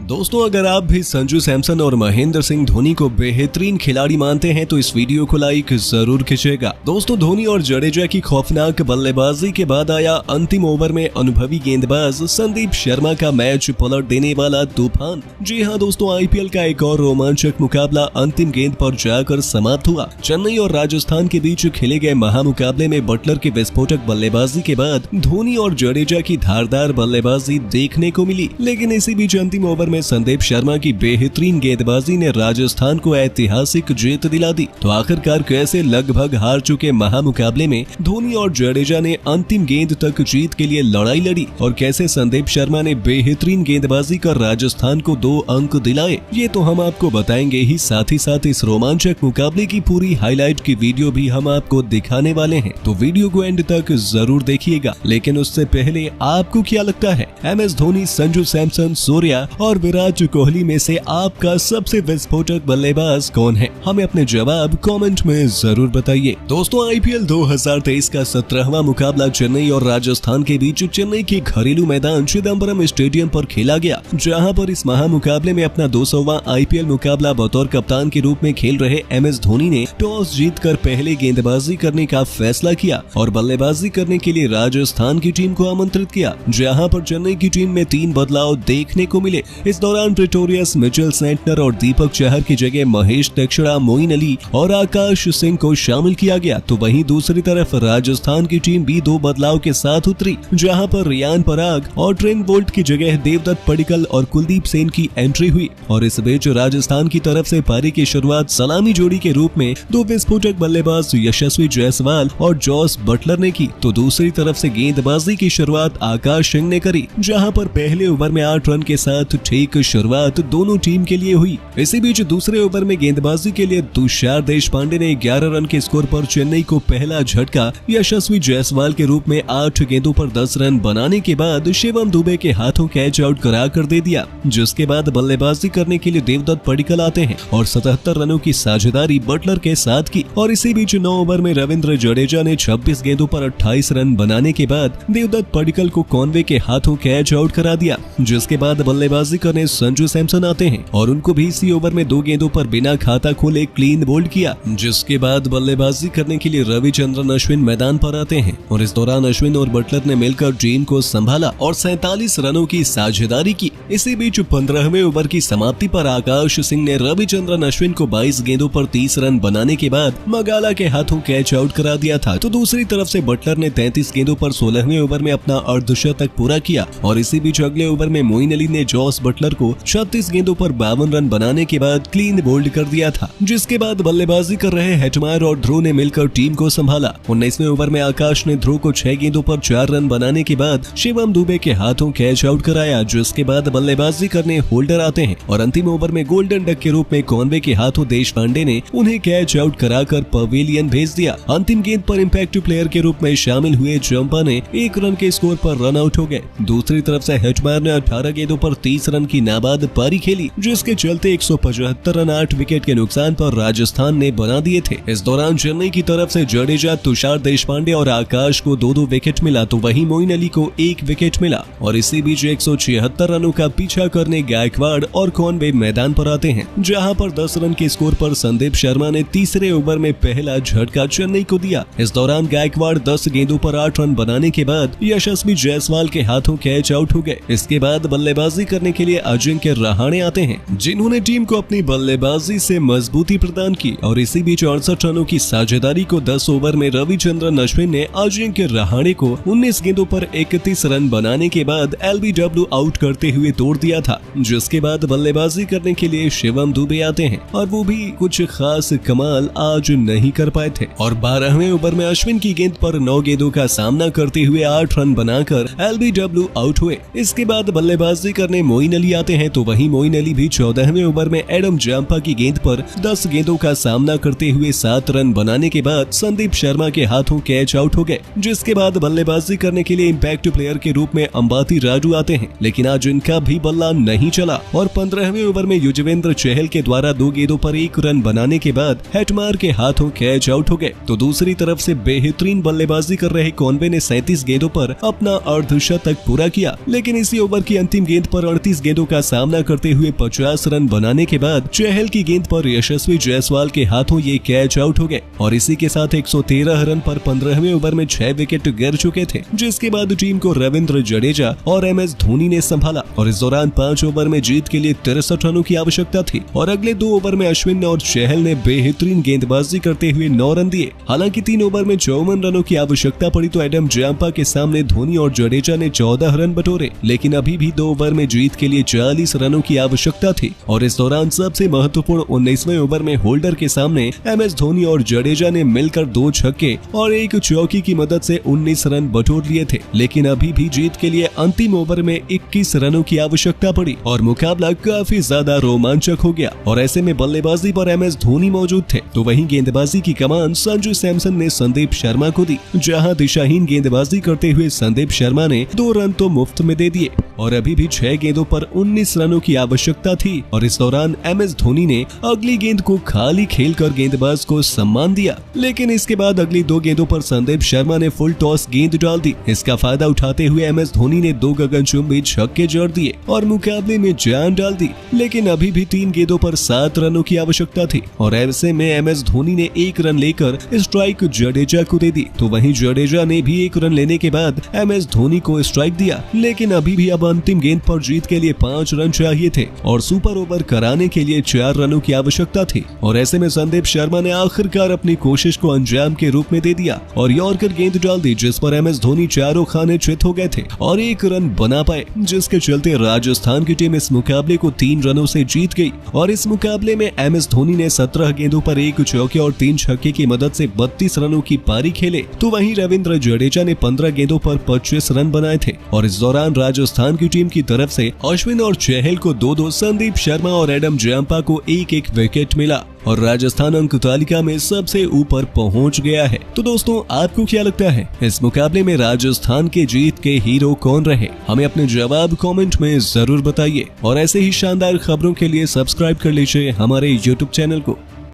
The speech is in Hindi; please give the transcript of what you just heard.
दोस्तों, अगर आप भी संजू सैमसन और महेंद्र सिंह धोनी को बेहतरीन खिलाड़ी मानते हैं तो इस वीडियो को लाइक जरूर कीजिएगा। दोस्तों, धोनी और जडेजा की खौफनाक बल्लेबाजी के बाद आया अंतिम ओवर में अनुभवी गेंदबाज संदीप शर्मा का मैच पलट देने वाला तूफान। जी हां दोस्तों, आईपीएल का एक और रोमांचक मुकाबला अंतिम गेंद पर जाकर समाप्त हुआ। चेन्नई और राजस्थान के बीच खेले गए महामुकाबले में बटलर की विस्फोटक बल्लेबाजी के बाद धोनी और जडेजा की धारदार बल्लेबाजी देखने को मिली, लेकिन इसी बीच अंतिम ओवर में संदीप शर्मा की बेहतरीन गेंदबाजी ने राजस्थान को ऐतिहासिक जीत दिला दी। तो आखिरकार कैसे लगभग हार चुके महामुकाबले में धोनी और जडेजा ने अंतिम गेंद तक जीत के लिए लड़ाई लड़ी और कैसे संदीप शर्मा ने बेहतरीन गेंदबाजी कर राजस्थान को 2 अंक दिलाए, ये तो हम आपको बताएंगे ही। साथ ही साथ इस रोमांचक मुकाबले की पूरी हाईलाइट की वीडियो भी हम आपको दिखाने वाले हैं, तो वीडियो को एंड तक जरूर देखिएगा। लेकिन उससे पहले आपको क्या लगता है, MS धोनी, संजू सैमसन, सूर्या और विराट कोहली में से आपका सबसे विस्फोटक बल्लेबाज कौन है? हमें अपने जवाब कमेंट में जरूर बताइए। दोस्तों, आईपीएल 2023 का 17वां मुकाबला चेन्नई और राजस्थान के बीच चेन्नई के घरेलू मैदान चिदम्बरम स्टेडियम पर खेला गया, जहां पर इस महामुकाबले में अपना 200वां आईपीएल मुकाबला बतौर कप्तान के रूप में खेल रहे MS धोनी ने टॉस जीतकर पहले गेंदबाजी करने का फैसला किया और बल्लेबाजी करने के लिए राजस्थान की टीम को आमंत्रित किया, जहां पर चेन्नई की टीम में 3 बदलाव देखने को मिले। इस दौरान प्रेटोरियस, मिचेल सेंटनर और दीपक चहर की जगह महेश दीक्षित, मोइन अली और आकाश सिंह को शामिल किया गया। तो वहीं दूसरी तरफ राजस्थान की टीम भी 2 बदलाव के साथ उतरी, जहां पर रियान पराग और ट्रेंट बोल्ट की जगह देवदत्त पडिक्कल और कुलदीप सेन की एंट्री हुई। और इस बीच राजस्थान की तरफ से पारी की शुरुआत सलामी जोड़ी के रूप में 2 विस्फोटक बल्लेबाज यशस्वी जायसवाल और जॉस बटलर ने की, तो दूसरी तरफ से गेंदबाजी की शुरुआत आकाश सिंह ने करी, जहां पर पहले ओवर में 8 रन के साथ ठीक शुरुआत दोनों टीम के लिए हुई। इसी बीच दूसरे ओवर में गेंदबाजी के लिए तुषार देशपांडे ने 11 रन के स्कोर पर चेन्नई को पहला झटका यशस्वी जायसवाल के रूप में 8 गेंदों पर 10 रन बनाने के बाद शिवम दुबे के हाथों कैच आउट कराकर दे दिया, जिसके बाद बल्लेबाजी करने के लिए देवदत्त पडिक्कल आते हैं और 77 रनों की साझेदारी बटलर के साथ की। और इसी बीच 9 ओवर में रविंद्र जडेजा ने 26 गेंदों पर 28 रन बनाने के बाद देवदत्त पडिक्कल को कॉनवे के हाथों कैच आउट करा दिया, जिसके बाद बल्लेबाजी करने संजू सैमसन आते हैं और उनको भी इसी ओवर में 2 गेंदों पर बिना खाता खोले क्लीन बोल्ड किया, जिसके बाद बल्लेबाजी करने के लिए रविचंद्रन अश्विन मैदान पर आते हैं और इस दौरान अश्विन और बटलर ने मिलकर टीम को संभाला और 47 रनों की साझेदारी की। इसी बीच 15वें ओवर की समाप्ति पर आकाश सिंह ने रविचंद्रन अश्विन को 22 गेंदों पर 30 रन बनाने के बाद मगाला के हाथों कैच आउट करा दिया था। तो दूसरी तरफ से बटलर ने 33 गेंदों पर 16वें ओवर में अपना अर्धशतक पूरा किया और इसी बीच अगले ओवर में मोइन अली ने जॉस बटलर को 36 गेंदों पर 52 रन बनाने के बाद क्लीन बोल्ड कर दिया था, जिसके बाद बल्लेबाजी कर रहे हेटमायर और ध्रुव ने मिलकर टीम को संभाला। 19वें ओवर में आकाश ने ध्रुव को 6 गेंदों पर 4 रन बनाने के बाद शिवम दुबे के हाथों कैच आउट कराया, जिसके बाद बल्लेबाजी करने होल्डर आते हैं और अंतिम ओवर में गोल्डन डक के रूप में कॉनवे के हाथों देशपांडे ने उन्हें कैच आउट कराकर पवेलियन भेज दिया। अंतिम गेंद पर इम्पैक्टिव प्लेयर के रूप में शामिल हुए जंपा ने 1 रन के स्कोर पर रन आउट हो गए। दूसरी तरफ से हेटमायर ने 18 गेंदों पर 30 रन की नाबाद पारी खेली, जिसके चलते 175 रन 8 विकेट के नुकसान पर राजस्थान ने बना दिए थे। इस दौरान चेन्नई की तरफ से जडेजा, तुषार देशपांडे और आकाश को 2-2 विकेट मिला, तो वहीं मोइन अली को 1 विकेट मिला। और इसी बीच 176 रनों का पीछा करने गायकवाड़ और कॉनवे मैदान पर आते हैं, जहां पर 10 रन के स्कोर पर संदीप शर्मा ने तीसरे ओवर में पहला झटका चेन्नई को दिया। इस दौरान गायकवाड़ 10 गेंदों पर 8 रन बनाने के बाद यशस्वी जायसवाल के हाथों कैच आउट हो गए। इसके बाद बल्लेबाजी करने के लिए अजिंक्य रहाणे आते हैं, जिन्होंने टीम को अपनी बल्लेबाजी से मजबूती प्रदान की और इसी बीच 68 रनों की साझेदारी को 10 ओवर में रविचंद्रन अश्विन ने अजिंक्य रहाणे को 19 गेंदों पर 31 रन बनाने के बाद LBW आउट करते हुए तोड़ दिया था, जिसके बाद बल्लेबाजी करने के लिए शिवम दुबे आते हैं और वो भी कुछ खास कमाल आज नहीं कर पाए थे और 12वें ओवर में अश्विन की गेंद पर 9 गेंदों का सामना करते हुए 8 रन बनाकर LBW आउट हुए। इसके बाद बल्लेबाजी करने मोइन अली आते हैं तो वहीं मोइन अली भी 14वें ओवर में एडम जाम्पा की गेंद पर 10 गेंदों का सामना करते हुए 7 रन बनाने के बाद संदीप शर्मा के हाथों कैच आउट हो गए, जिसके बाद बल्लेबाजी करने के लिए इम्पैक्ट प्लेयर के रूप में अंबाती राजू आते हैं। लेकिन आज इनका भी बल्ला नहीं चला और 15वें ओवर में युजवेंद्र चहल के द्वारा 2 गेंदों पर 1 रन बनाने के बाद हेटमार के हाथों कैच आउट हो गए। तो दूसरी तरफ से बेहतरीन बल्लेबाजी कर रहे कॉनवे ने 37 गेंदों पर अपना अर्धशतक पूरा किया, लेकिन इसी ओवर की अंतिम गेंद पर 38 गेंदों का सामना करते हुए 50 रन बनाने के बाद चहल की गेंद पर यशस्वी जायसवाल के हाथों ये कैच आउट हो गए और इसी के साथ 113 रन पर 15वें ओवर में 6 विकेट गिर चुके थे, जिसके बाद टीम को रविंद्र जडेजा और MS धोनी ने संभाला और इस दौरान 5 ओवर में जीत के लिए 63 रनों की आवश्यकता थी और अगले 2 ओवर में अश्विन और चहल ने बेहतरीन गेंदबाजी करते हुए 9 रन दिए। हालांकि 3 ओवर में 54 रनों की आवश्यकता पड़ी तो एडम जाम्पा के सामने धोनी और जडेजा ने 14 रन बटोरे, लेकिन अभी भी 2 ओवर में जीत के लिए 40 रनों की आवश्यकता थी और इस दौरान सबसे महत्वपूर्ण 19वें ओवर में होल्डर के सामने MS धोनी और जडेजा ने मिलकर 2 छक्के और 1 चौकी की मदद से 19 रन बटोर लिए थे, लेकिन अभी भी जीत के लिए अंतिम ओवर में 21 रनों की आवश्यकता पड़ी और मुकाबला काफी ज्यादा रोमांचक हो गया और ऐसे में बल्लेबाजी पर MS धोनी मौजूद थे तो वहीं गेंदबाजी की कमान संजू सैमसन ने संदीप शर्मा को दी, जहां दिशाहीन गेंदबाजी करते हुए संदीप शर्मा ने 2 रन तो मुफ्त में दे दिए और अभी भी 6 गेंदों पर 19 रनों की आवश्यकता थी और इस दौरान MS धोनी ने अगली गेंद को खाली खेलकर गेंदबाज को सम्मान दिया, लेकिन इसके बाद अगली 2 गेंदों पर संदीप शर्मा ने फुल टॉस गेंद डाल दी। इसका फायदा उठाते हुए MS धोनी ने 2 गगनचुंबी छक्के जड़ दिए और मुकाबले में जान डाल दी, लेकिन अभी भी 3 गेंदों पर 7 रनों की आवश्यकता थी और ऐसे में MS धोनी ने 1 रन लेकर स्ट्राइक जडेजा को दे दी। तो वहीं जडेजा ने भी 1 रन लेने के बाद MS धोनी को स्ट्राइक दिया, लेकिन अभी भी अब अंतिम गेंद पर जीत के लिए 5 रन चाहिए थे और सुपर ओवर कराने के लिए 4 रनों की आवश्यकता थी और ऐसे में संदीप शर्मा ने आखिरकार अपनी कोशिश को अंजाम के रूप में दे दिया और यॉर्कर गेंद डाल दी, जिस पर MS धोनी चारों खाने चित हो गए थे और 1 रन बना पाए, जिसके चलते राजस्थान की टीम इस मुकाबले को 3 रनों से जीत गई और इस मुकाबले में MS धोनी ने 17 गेंदों पर 1 चौके और 3 छक्के की मदद से 32 रनों की पारी खेले, तो वहीं रविंद्र जडेजा ने 15 गेंदों पर 25 रन बनाए थे और इस दौरान राजस्थान की टीम की तरफ से अश्विन और चहल को 2-2, संदीप शर्मा और एडम जाम्पा को 1-1 विकेट मिला और राजस्थान अंक तालिका में सबसे ऊपर पहुंच गया है। तो दोस्तों, आपको क्या लगता है इस मुकाबले में राजस्थान के जीत के हीरो कौन रहे? हमें अपने जवाब कमेंट में जरूर बताइए और ऐसे ही शानदार खबरों के लिए सब्सक्राइब कर लीजिए हमारे YouTube चैनल को।